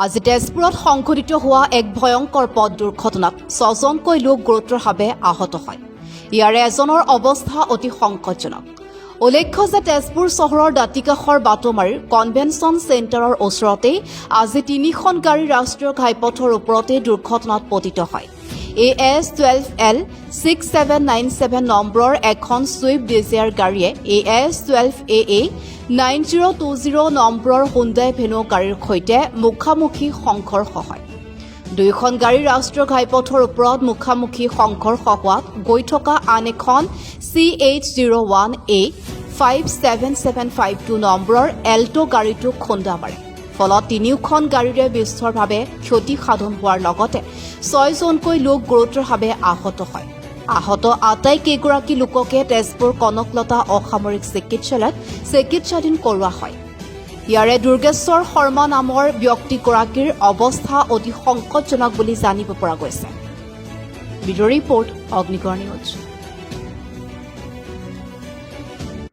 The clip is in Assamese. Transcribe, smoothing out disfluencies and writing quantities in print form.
আজি তেজপুৰত সংঘটিত হোৱা এক ভয়ংকৰ পথ দুৰ্ঘটনাত ৬জনকৈ লোক গুৰুতৰভাৱে আহত হয়। ইয়াৰে এজনৰ অৱস্থা অতি সংকটজনক। উল্লেখ্য যে তেজপুৰ চহৰৰ দাঁতিকাষৰ বাটমাৰীৰ কনভেনশ্যন চেণ্টাৰৰ ওচৰতেই আজি ৩খন গাড়ী ৰাষ্ট্ৰীয় ঘাইপথৰ ওপৰতে দুৰ্ঘটনাত পতিত হয়। AS-12L 6797 নম্বৰৰ এখন ছুইফ্ট ডিজায়াৰ গাড়ীয়ে AS-12AA 9020 নম্বৰৰ হুণ্ডাই ভেনু গাড়ীৰ সৈতে মুখামুখি সংঘৰ্ষ হয়। দুয়োখন গাড়ী ৰাষ্ট্ৰীয় ঘাইপথৰ ওপৰত মুখামুখি সংঘৰ্ষ হোৱাত গৈ থকা আন এখন CH01A 57752 নম্বৰৰ এল্টো গাড়ীটো খুন্দা মাৰে। ফলত তিনিওখন গাড়ীৰে বিস্তৰভাৱে ক্ষতি সাধন হোৱাৰ লগতে ৬জনকৈ লোক গুৰুতৰভাৱে আহত হয়। আহত আটাইকেইগৰাকী লোককে তেজপুৰ কনকলতা অসামৰিক চিকিৎসালয়ত চিকিৎসাধীন কৰোৱা হয়। ইয়াৰে দুৰ্গেশ্বৰ শৰ্মা নামৰ ব্যক্তিগৰাকীৰ অৱস্থা অতি সংকটজনক বুলি জানিব পৰা গৈছে। Video' report Agnigarh news.